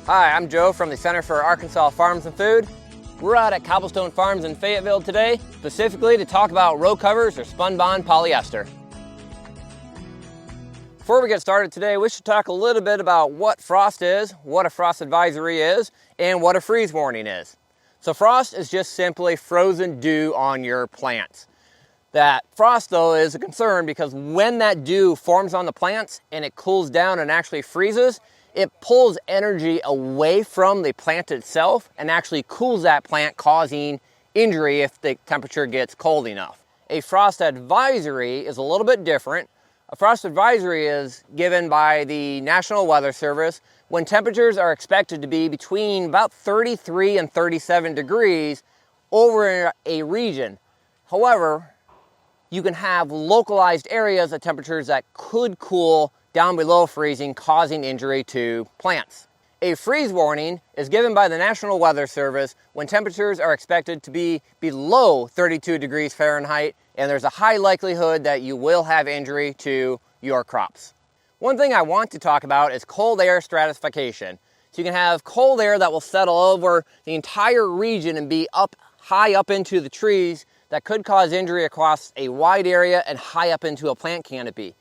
Hi, I'm Joe from the Center for Arkansas Farms and Food. We're out at Cobblestone Farms in Fayetteville today, specifically to talk about row covers or spun-bond polyester. Before we get started today, we should talk a little bit about what frost is, what a frost advisory is, and what a freeze warning is. So frost is just simply frozen dew on your plants. That frost though is a concern because when that dew forms on the plants and it cools down and actually freezes, it pulls energy away from the plant itself and actually cools that plant, causing injury if the temperature gets cold enough. A frost advisory is a little bit different. A frost advisory is given by the National Weather Service when temperatures are expected to be between about 33 and 37 degrees over a region. However, you can have localized areas of temperatures that could cool down below freezing, causing injury to plants. A freeze warning is given by the National Weather Service when temperatures are expected to be below 32 degrees Fahrenheit and there's a high likelihood that you will have injury to your crops. One thing I want to talk about is cold air stratification. So you can have cold air that will settle over the entire region and be up high up into the trees that could cause injury across a wide area and high up into a plant canopy.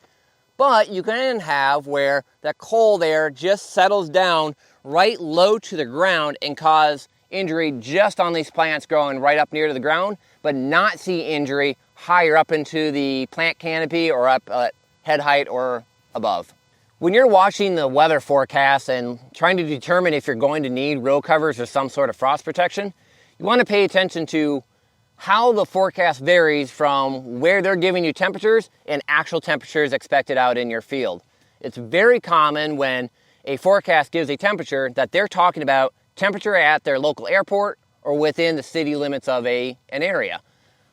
But you can have where that cold air just settles down right low to the ground and cause injury just on these plants growing right up near to the ground, but not see injury higher up into the plant canopy or up at head height or above. When you're watching the weather forecast and trying to determine if you're going to need row covers or some sort of frost protection, you want to pay attention to how the forecast varies from where they're giving you temperatures and actual temperatures expected out in your field. It's very common when a forecast gives a temperature that they're talking about temperature at their local airport or within the city limits of an area.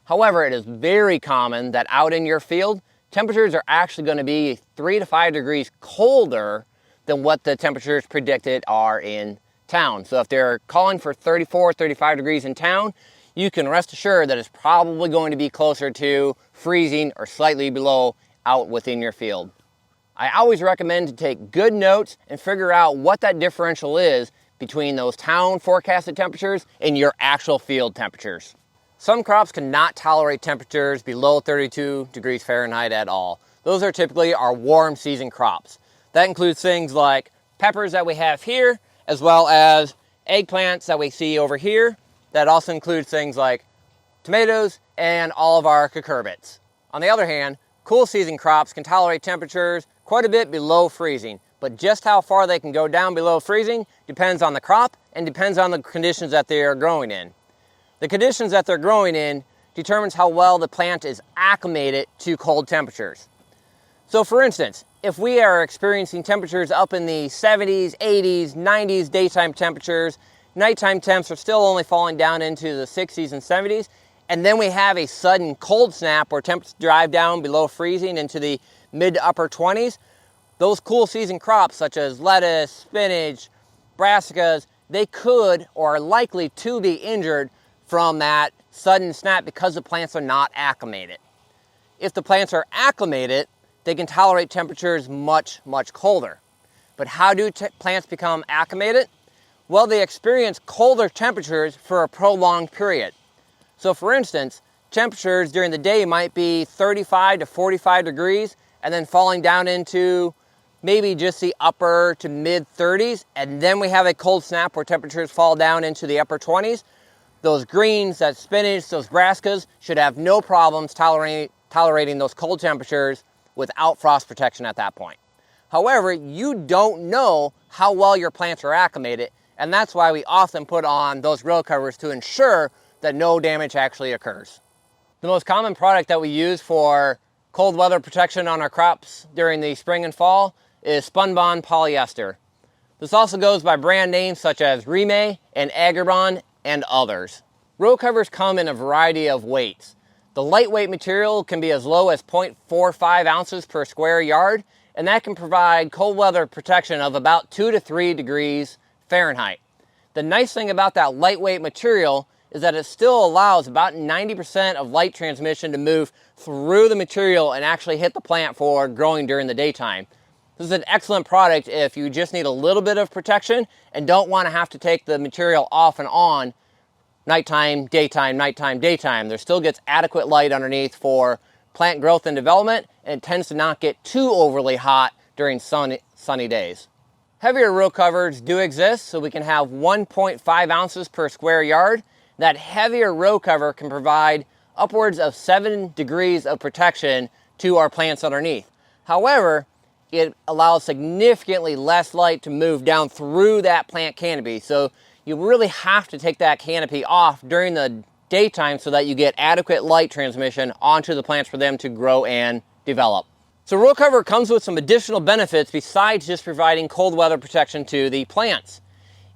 However, it is very common that out in your field, temperatures are actually going to be 3 to 5 degrees colder than what the temperatures predicted are in town. So if they're calling for 34, 35 degrees in town, you can rest assured that it's probably going to be closer to freezing or slightly below out within your field. I always recommend to take good notes and figure out what that differential is between those town forecasted temperatures and your actual field temperatures. Some crops cannot tolerate temperatures below 32 degrees Fahrenheit at all. Those are typically our warm season crops. That includes things like peppers that we have here, as well as eggplants that we see over here. That also includes things like tomatoes and all of our cucurbits. On the other hand, cool season crops can tolerate temperatures quite a bit below freezing, but just how far they can go down below freezing depends on the crop and depends on the conditions that they are growing in. The conditions that they're growing in determines how well the plant is acclimated to cold temperatures. So for instance, if we are experiencing temperatures up in the 70s, 80s, 90s daytime temperatures, nighttime temps are still only falling down into the 60s and 70s, and then we have a sudden cold snap where temps drive down below freezing into the mid to upper 20s, those cool season crops such as lettuce, spinach, brassicas, they could or are likely to be injured from that sudden snap because the plants are not acclimated. If the plants are acclimated, they can tolerate temperatures much, much colder. But how do plants become acclimated? Well, they experience colder temperatures for a prolonged period. So for instance, temperatures during the day might be 35 to 45 degrees and then falling down into maybe just the upper to mid 30s, and then we have a cold snap where temperatures fall down into the upper 20s. Those greens, that spinach, those brassicas should have no problems tolerating those cold temperatures without frost protection at that point. However, you don't know how well your plants are acclimated, and that's why we often put on those row covers to ensure that no damage actually occurs. The most common product that we use for cold weather protection on our crops during the spring and fall is spun-bond polyester. This also goes by brand names such as Rime and Agribon and others. Row covers come in a variety of weights. The lightweight material can be as low as 0.45 ounces per square yard, and that can provide cold weather protection of about 2 to 3 degrees Fahrenheit. The nice thing about that lightweight material is that it still allows about 90% of light transmission to move through the material and actually hit the plant for growing during the daytime. This is an excellent product if you just need a little bit of protection and don't want to have to take the material off and on nighttime, daytime, nighttime, daytime. There still gets adequate light underneath for plant growth and development, and it tends to not get too overly hot during sunny days. Heavier row covers do exist, so we can have 1.5 ounces per square yard. That heavier row cover can provide upwards of 7 degrees of protection to our plants underneath. However, it allows significantly less light to move down through that plant canopy. So you really have to take that canopy off during the daytime so that you get adequate light transmission onto the plants for them to grow and develop. So row cover comes with some additional benefits besides just providing cold weather protection to the plants.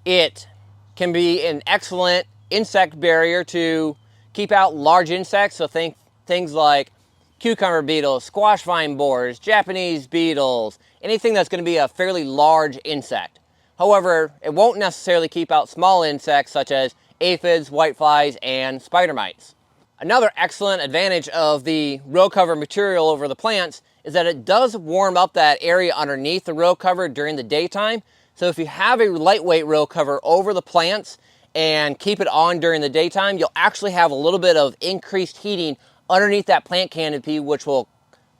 It can be an excellent insect barrier to keep out large insects, so things like cucumber beetles, squash vine borers, Japanese beetles, anything that's going to be a fairly large insect. However, it won't necessarily keep out small insects such as aphids, whiteflies, and spider mites. Another excellent advantage of the row cover material over the plants is that it does warm up that area underneath the row cover during the daytime. So if you have a lightweight row cover over the plants and keep it on during the daytime, you'll actually have a little bit of increased heating underneath that plant canopy, which will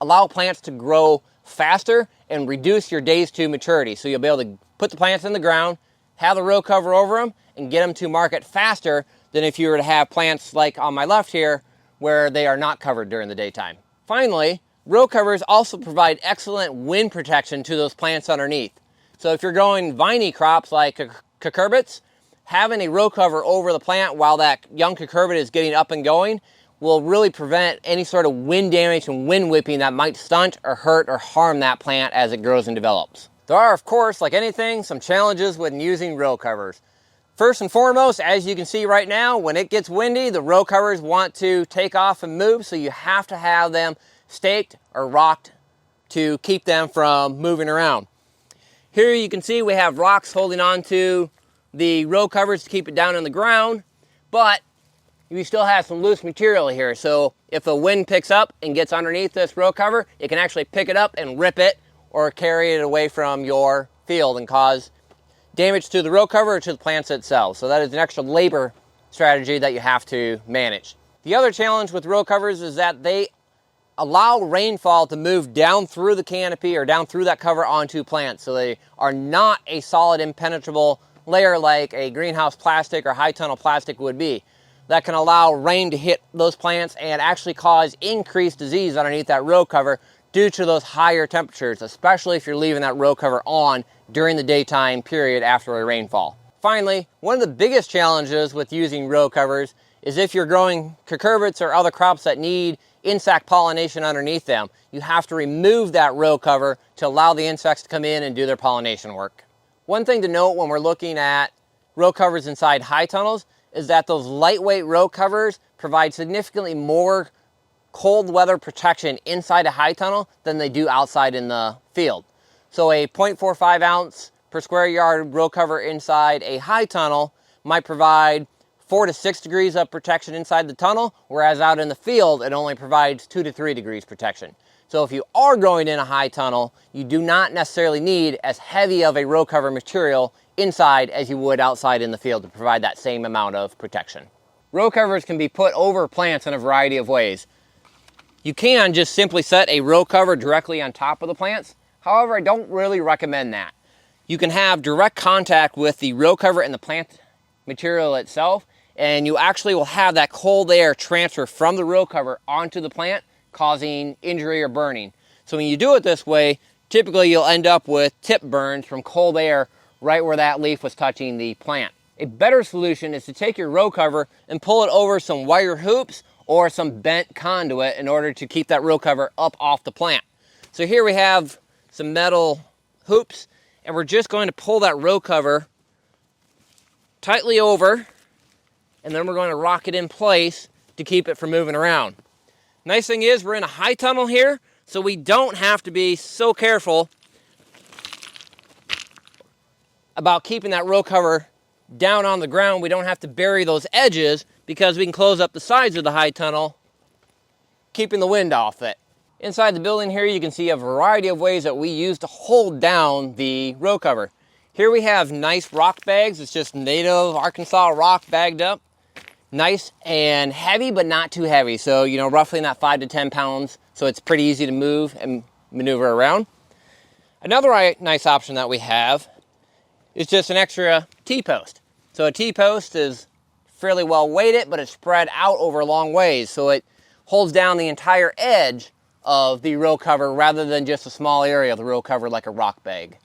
allow plants to grow faster and reduce your days to maturity. So you'll be able to put the plants in the ground, have the row cover over them, and get them to market faster than if you were to have plants like on my left here, where they are not covered during the daytime. Finally, row covers also provide excellent wind protection to those plants underneath. So if you're growing viney crops like cucurbits, having a row cover over the plant while that young cucurbit is getting up and going will really prevent any sort of wind damage and wind whipping that might stunt or hurt or harm that plant as it grows and develops. There are, of course, like anything, some challenges when using row covers. First and foremost, as you can see right now, when it gets windy, the row covers want to take off and move, so you have to have them staked or rocked to keep them from moving around. Here you can see we have rocks holding on to the row covers to keep it down on the ground, but you still have some loose material here. So if the wind picks up and gets underneath this row cover, it can actually pick it up and rip it or carry it away from your field and cause damage to the row cover or to the plants itself. So that is an extra labor strategy that you have to manage. The other challenge with row covers is that they allow rainfall to move down through the canopy or down through that cover onto plants. So they are not a solid impenetrable layer like a greenhouse plastic or high tunnel plastic would be. That can allow rain to hit those plants and actually cause increased disease underneath that row cover due to those higher temperatures, especially if you're leaving that row cover on during the daytime period after a rainfall. Finally, one of the biggest challenges with using row covers is if you're growing cucurbits or other crops that need insect pollination underneath them. You have to remove that row cover to allow the insects to come in and do their pollination work. One thing to note when we're looking at row covers inside high tunnels is that those lightweight row covers provide significantly more cold weather protection inside a high tunnel than they do outside in the field. So a 0.45 ounce per square yard row cover inside a high tunnel might provide 4 to 6 degrees of protection inside the tunnel, whereas out in the field it only provides 2 to 3 degrees protection. So if you are growing in a high tunnel, you do not necessarily need as heavy of a row cover material inside as you would outside in the field to provide that same amount of protection. Row covers can be put over plants in a variety of ways. You can just simply set a row cover directly on top of the plants. However, I don't really recommend that. You can have direct contact with the row cover and the plant material itself, and you actually will have that cold air transfer from the row cover onto the plant, causing injury or burning. So when you do it this way, typically you'll end up with tip burns from cold air right where that leaf was touching the plant. A better solution is to take your row cover and pull it over some wire hoops or some bent conduit in order to keep that row cover up off the plant. So here we have some metal hoops, and we're just going to pull that row cover tightly over, and then we're going to rock it in place to keep it from moving around. Nice thing is we're in a high tunnel here, so we don't have to be so careful about keeping that row cover down on the ground. We don't have to bury those edges because we can close up the sides of the high tunnel, keeping the wind off it. Inside the building here, you can see a variety of ways that we use to hold down the row cover. Here we have nice rock bags. It's just native Arkansas rock bagged up. Nice and heavy, but not too heavy. So, you know, roughly in that 5 to 10 pounds. So it's pretty easy to move and maneuver around. Another nice option that we have is just an extra T-post. So a T-post is fairly well weighted, but it's spread out over a long ways. So it holds down the entire edge of the row cover rather than just a small area of the row cover like a rock bag.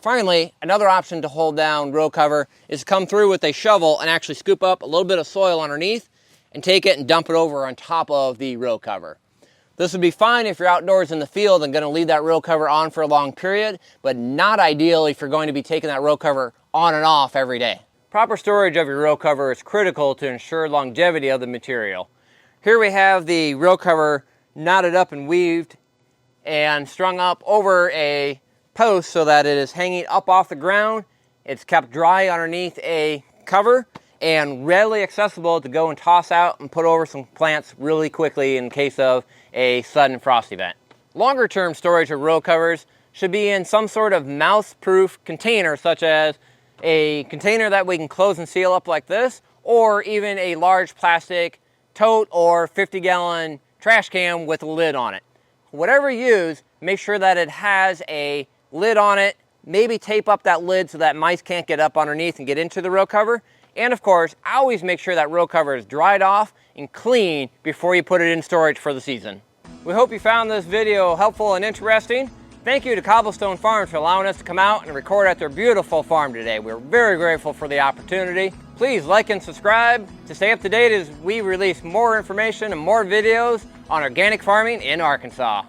Finally, another option to hold down row cover is to come through with a shovel and actually scoop up a little bit of soil underneath and take it and dump it over on top of the row cover. This would be fine if you're outdoors in the field and going to leave that row cover on for a long period, but not ideal if you're going to be taking that row cover on and off every day. Proper storage of your row cover is critical to ensure longevity of the material. Here we have the row cover knotted up and weaved and strung up over a post so that it is hanging up off the ground. It's kept dry underneath a cover and readily accessible to go and toss out and put over some plants really quickly in case of a sudden frost event. Longer term storage of row covers should be in some sort of mouth-proof container, such as a container that we can close and seal up like this, or even a large plastic tote or 50-gallon trash can with a lid on it. Whatever you use, make sure that it has a lid on it. Maybe tape up that lid so that mice can't get up underneath and get into the row cover. And of course, always make sure that row cover is dried off and clean before you put it in storage for the season. We hope you found this video helpful and interesting. Thank you to Cobblestone Farms for allowing us to come out and record at their beautiful farm today. We're very grateful for the opportunity. Please like and subscribe to stay up to date as we release more information and more videos on organic farming in Arkansas.